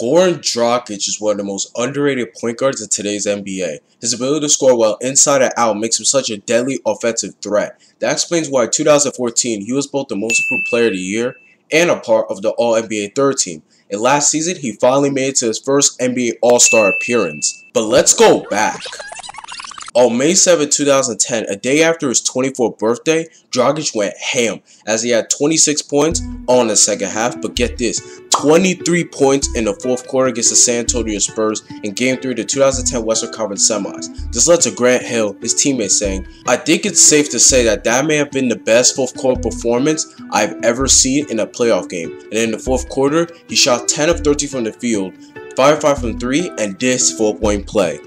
Goran Dragic is one of the most underrated point guards in today's NBA. His ability to score well inside and out makes him such a deadly offensive threat. That explains why in 2014 he was both the most improved player of the year and a part of the All-NBA third team. And last season he finally made it to his first NBA All-Star appearance. But let's go back. On May 7, 2010, a day after his 24th birthday, Dragic went ham as he had 26 points on the second half, but get this, 23 points in the fourth quarter against the San Antonio Spurs in Game 3 of the 2010 Western Conference Semis. This led to Grant Hill, his teammate, saying, "I think it's safe to say that may have been the best fourth quarter performance I've ever seen in a playoff game." And in the fourth quarter, he shot 10 of 13 from the field, 5 of 5 from 3, and this 4-point play.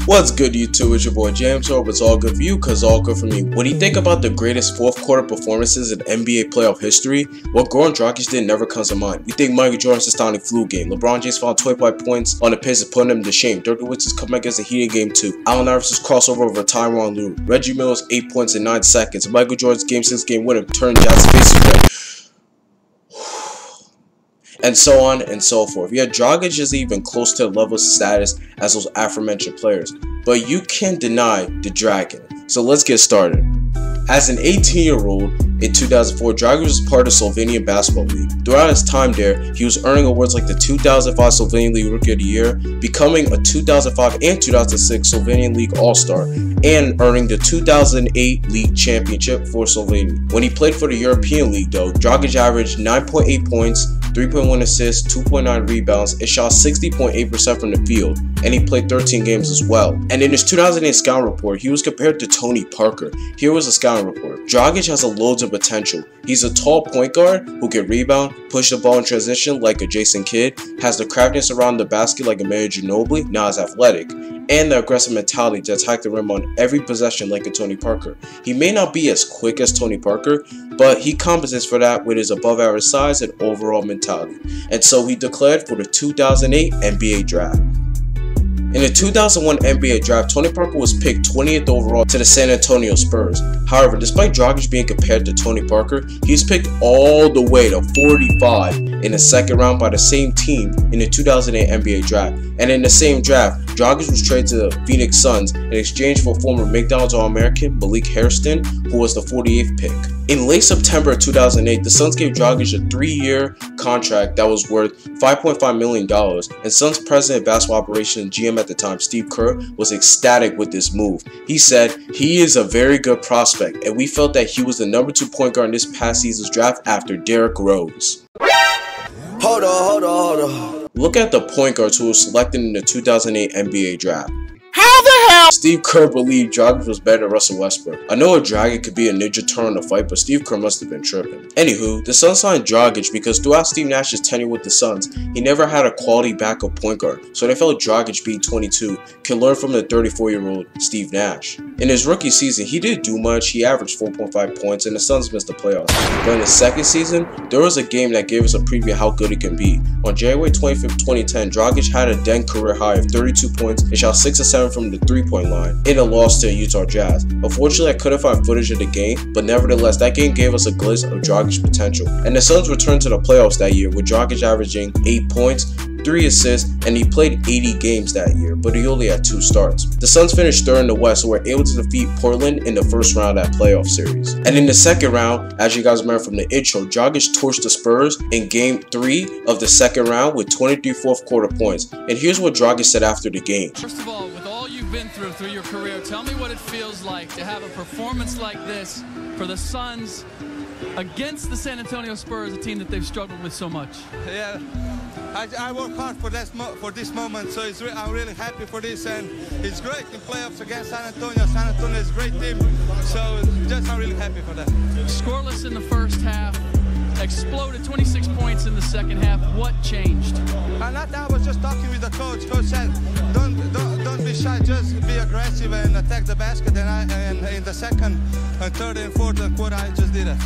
What's good, YouTube? It's your boy James. Hope it's all good for you, cause all good for me. When you think about the greatest fourth quarter performances in NBA playoff history, what Goran Dragic did never comes to mind. You think Michael Jordan's astounding flu game, LeBron James found 25 points on the Pacers, putting him to shame, Dirk Nowitzki's comeback against the Heat in Game 2, Allen Iverson's crossover over Tyronn Lue, Reggie Miller's 8 points in 9 seconds, Michael Jordan's Game 6 game winner turned Jack's faces red, and so on and so forth. Yet Dragic isn't even close to the level of status as those aforementioned players, but you can't deny the dragon. So let's get started. As an 18-year-old in 2004, Dragic was part of the Slovenian Basketball League. Throughout his time there, he was earning awards like the 2005 Slovenian League Rookie of the Year, becoming a 2005 and 2006 Slovenian League All-Star, and earning the 2008 League Championship for Slovenia. When he played for the European League, though, Dragic averaged 9.8 points, 3.1 assists, 2.9 rebounds, and shot 60.8% from the field, and he played 13 games as well. And in his 2008 scouting report, he was compared to Tony Parker. Here was a scouting report. Dragic has loads of potential. He's a tall point guard who can rebound, push the ball in transition like a Jason Kidd, has the craftiness around the basket like a Manu Ginobili, not as athletic, and the aggressive mentality to attack the rim on every possession like a Tony Parker. He may not be as quick as Tony Parker, but he compensates for that with his above average size and overall mentality. And so he declared for the 2008 NBA Draft. In the 2001 NBA Draft, Tony Parker was picked 20th overall to the San Antonio Spurs. However, despite Dragic being compared to Tony Parker, he was picked all the way to 45 in the second round by the same team in the 2008 NBA Draft. And in the same draft, Dragic was traded to the Phoenix Suns in exchange for former McDonald's All-American Malik Hairston, who was the 48th pick. In late September of 2008, the Suns gave Dragic a 3-year contract that was worth $5.5 million, and Suns president of basketball operations GM at the time, Steve Kerr, was ecstatic with this move. He said, "He is a very good prospect, and we felt that he was the number 2 point guard in this past season's draft after Derrick Rose." Hold on. Look at the point guards who were selected in the 2008 NBA Draft. How the hell? Steve Kerr believed Dragic was better than Russell Westbrook. I know a Dragic could be a ninja turn in a fight, but Steve Kerr must have been tripping. Anywho, the Suns signed Dragic because throughout Steve Nash's tenure with the Suns, he never had a quality backup point guard, so they felt Dragic, being 22, can learn from the 34-year-old Steve Nash. In his rookie season, he didn't do much. He averaged 4.5 points, and the Suns missed the playoffs. But in the second season, there was a game that gave us a preview of how good he can be. On January 25th, 2010, Dragic had a then career high of 32 points and shot 6 of 7 from the 3-point line in a loss to Utah Jazz. Unfortunately, I couldn't find footage of the game, but nevertheless, that game gave us a glimpse of Dragic's potential. And the Suns returned to the playoffs that year, with Dragic averaging 8 points, 3 assists, and he played 80 games that year, but he only had 2 starts. The Suns finished third in the West, so were able to defeat Portland in the first round of that playoff series. And in the second round, as you guys remember from the intro, Dragic torched the Spurs in Game 3 of the second round with 23 fourth quarter points. And here's what Dragic said after the game. First of all, with all you've been through your career, tell me what it feels like to have a performance like this for the Suns against the San Antonio Spurs, a team that they've struggled with so much. Yeah, I work hard for this moment, so I'm really happy for this, and it's great in playoffs against San Antonio. San Antonio is a great team, so I'm really happy for that. Scoreless in the first half, exploded 26 points in the second half. What changed? And that I was just talking with the coach. Coach said, don't be shy. try just be aggressive and attack the basket, and in the second and third and fourth quarter I just did it.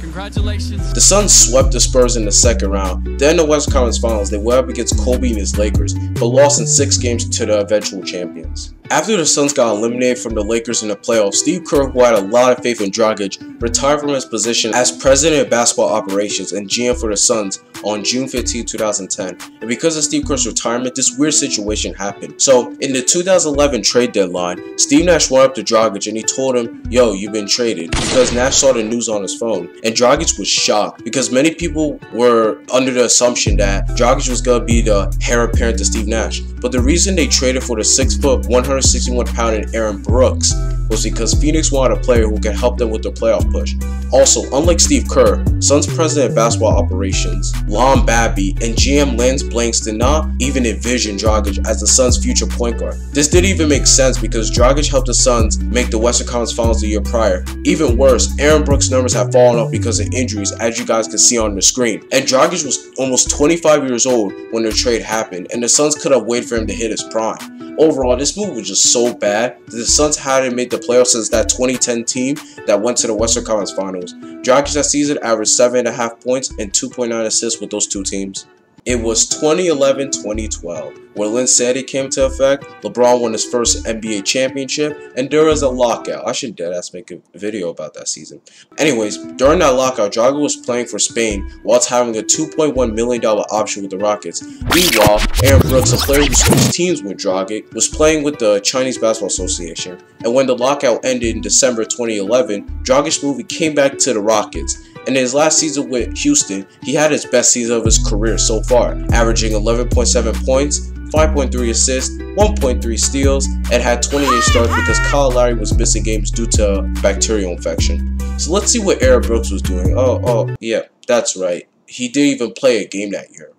Congratulations. The Suns swept the Spurs in the second round. Then in the Western Conference Finals, they went up against Kobe and his Lakers, but lost in 6 games to the eventual champions. After the Suns got eliminated from the Lakers in the playoffs, Steve Kerr, who had a lot of faith in Dragic, retired from his position as president of basketball operations and GM for the Suns on June 15, 2010. And because of Steve Kerr's retirement, this weird situation happened. So in the 2011 trade deadline, Steve Nash went up to Dragic and he told him, "Yo, you've been traded," because Nash saw the news on his phone. And Dragic was shocked because many people were under the assumption that Dragic was going to be the heir apparent to Steve Nash. But the reason they traded for the 6', 161-pound Aaron Brooks was because Phoenix wanted a player who could help them with their playoff push. Also, unlike Steve Kerr, Suns president of basketball operations, Lon Babby, and GM Lance Blanks did not even envision Dragic as the Suns' future point guard. This didn't even make sense because Dragic helped the Suns make the Western Conference Finals the year prior. Even worse, Aaron Brooks' numbers have fallen off because of injuries, as you guys can see on the screen. And Dragic was almost 25 years old when the trade happened, and the Suns could have waited for him to hit his prime. Overall, this move was just so bad that the Suns hadn't made the playoffs since that 2010 team that went to the Western Conference Finals. Dragic that season averaged 7.5 points and 2.9 assists with those two teams. It was 2011-2012, where Linsanity came to effect, LeBron won his first NBA championship, and there was a lockout. I should deadass make a video about that season. Anyways, during that lockout, Dragic was playing for Spain whilst having a $2.1 million option with the Rockets. Meanwhile, Aaron Brooks, a player who switched teams with Dragic, was playing with the Chinese Basketball Association. And when the lockout ended in December 2011, Dragic's move came back to the Rockets. And in his last season with Houston, he had his best season of his career so far, averaging 11.7 points, 5.3 assists, 1.3 steals, and had 28 starts because Kyle Lowry was missing games due to bacterial infection. So let's see what Aaron Brooks was doing. Oh, yeah, that's right. He didn't even play a game that year.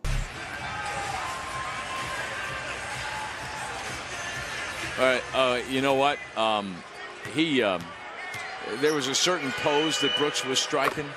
All right, you know what? There was a certain pose that Brooks was striking.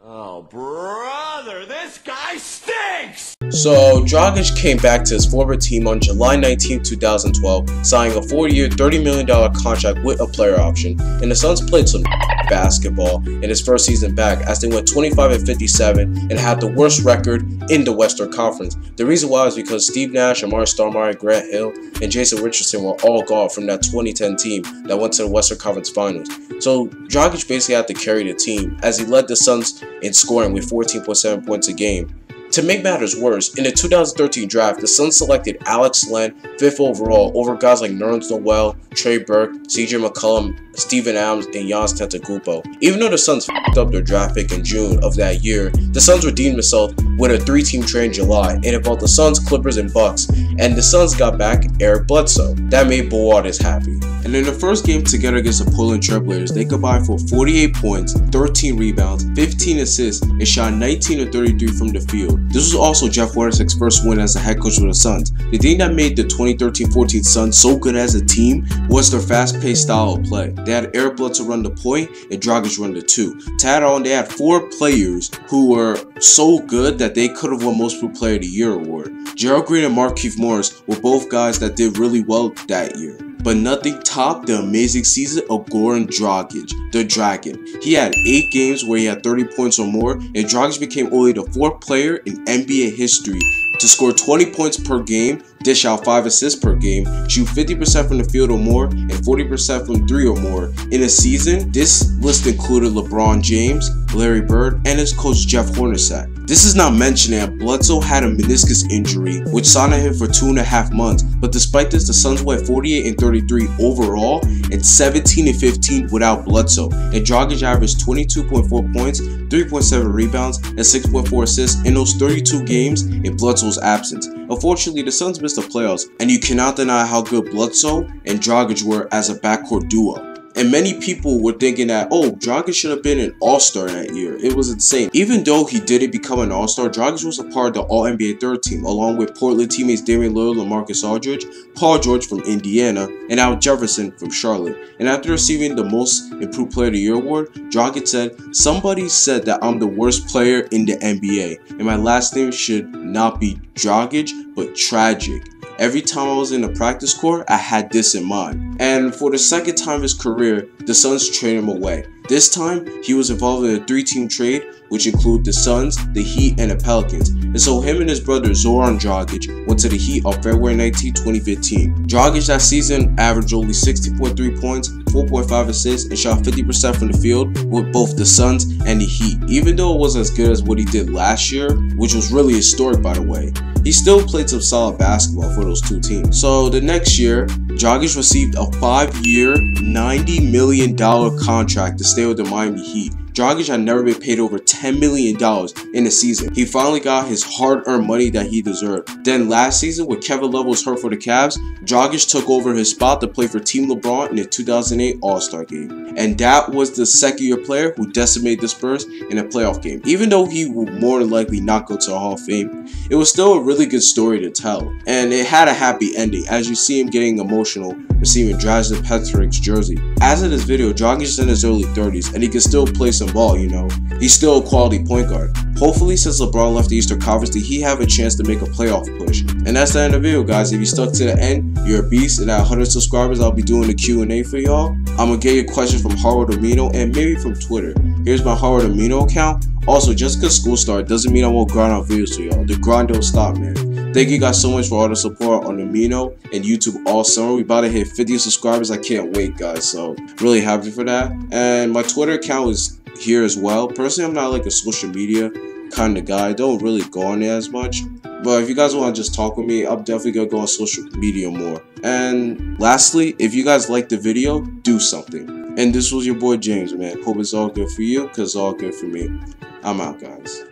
Oh, brother, this guy stinks! So, Dragic came back to his former team on July 19, 2012, signing a 4-year, $30 million contract with a player option, and the Suns played some basketball in his first season back as they went 25-57 and had the worst record in the Western Conference. The reason why is because Steve Nash, Amari Stoudemire, Grant Hill, and Jason Richardson were all gone from that 2010 team that went to the Western Conference Finals. So, Dragic basically had to carry the team as he led the Suns in scoring with 14.7 points a game. To make matters worse, in the 2013 draft, the Suns selected Alex Len 5th overall over guys like Nerlens Noel, Trey Burke, CJ McCollum, Steven Adams, and Giannis Antetokounmpo. Even though the Suns f***ed up their draft pick in June of that year, the Suns redeemed themselves with a 3-team trade in July and involved the Suns, Clippers, and Bucks, and the Suns got back Eric Bledsoe. That made Bull Waters happy. And in the first game together against the Portland Trailblazers, they combined for 48 points, 13 rebounds, 15 assists, and shot 19 of 33 from the field. This was also Jeff Hornacek's first win as a head coach for the Suns. The thing that made the 2013-14 Suns so good as a team was their fast-paced style of play. They had Eric Bledsoe run the point and Dragic run the 2. To add on, they had 4 players who were so good that they could have won Most Improved Player of the Year award. Gerald Green and Markieff Morris were both guys that did really well that year. But nothing topped the amazing season of Goran Dragic, the Dragon. He had 8 games where he had 30 points or more, and Dragic became only the 4th player in NBA history to score 20 points per game, dish out 5 assists per game, shoot 50% from the field or more, and 40% from 3 or more. In a season, this list included LeBron James, Larry Bird, and his coach Jeff Hornacek. This is not mentioning that Bledsoe had a meniscus injury, which signed him for 2.5 months, but despite this, the Suns went 48-33 overall and 17-15 without Bledsoe, and Dragic averaged 22.4 points, 3.7 rebounds, and 6.4 assists in those 32 games in Bledsoe's absence. Unfortunately, the Suns missed the playoffs, and you cannot deny how good Bledsoe and Dragic were as a backcourt duo. And many people were thinking that, oh, Dragic should have been an all-star that year. It was insane. Even though he didn't become an all-star, Dragic was a part of the All-NBA third team, along with Portland teammates Damian Lillard and Marcus Aldridge, Paul George from Indiana, and Al Jefferson from Charlotte. And after receiving the Most Improved Player of the Year award, Dragic said, "Somebody said that I'm the worst player in the NBA, and my last name should not be Dragic, but Tragic." Every time I was in the practice court, I had this in mind. And for the second time in his career, the Suns traded him away. This time, he was involved in a 3-team trade, which included the Suns, the Heat, and the Pelicans. And so him and his brother Goran Dragic went to the Heat on February 19, 2015. Dragic that season averaged only 60.3 points, 4.5 assists, and shot 50% from the field with both the Suns and the Heat. Even though it wasn't as good as what he did last year, which was really historic by the way, he still played some solid basketball for those two teams. So the next year, Dragic received a 5-year, $90 million contract to stay with the Miami Heat. Dragic had never been paid over $10 million in a season. He finally got his hard-earned money that he deserved. Then last season, when Kevin Love was hurt for the Cavs, Dragic took over his spot to play for Team LeBron in the 2008 All-Star game. And that was the second-year player who decimated the Spurs in a playoff game. Even though he would more than likely not go to the Hall of Fame, it was still a really good story to tell. And it had a happy ending, as you see him getting emotional receiving Dragic Petric's jersey. As of this video, Dragic is in his early 30s, and he can still play some ball, you know. He's still a quality point guard. Hopefully, since LeBron left the Eastern Conference, he have a chance to make a playoff push. And that's the end of the video, guys. If you stuck to the end, you're a beast. And at 100 subscribers, I'll be doing the Q&A for y'all. I'm gonna get you questions from Howard Amino and maybe from Twitter. Here's my Howard Amino account. Also, just because school started doesn't mean I won't grind out videos for y'all. The grind don't stop, man. Thank you guys so much for all the support on Amino and YouTube all summer. We about to hit 50 subscribers. I can't wait, guys. So really happy for that. And my Twitter account is here as well. Personally, I'm not like a social media kind of guy. I don't really go on there as much. But if you guys want to just talk with me, I'm definitely going to go on social media more. And lastly, if you guys like the video, do something. And this was your boy James, man. Hope it's all good for you because it's all good for me. I'm out, guys.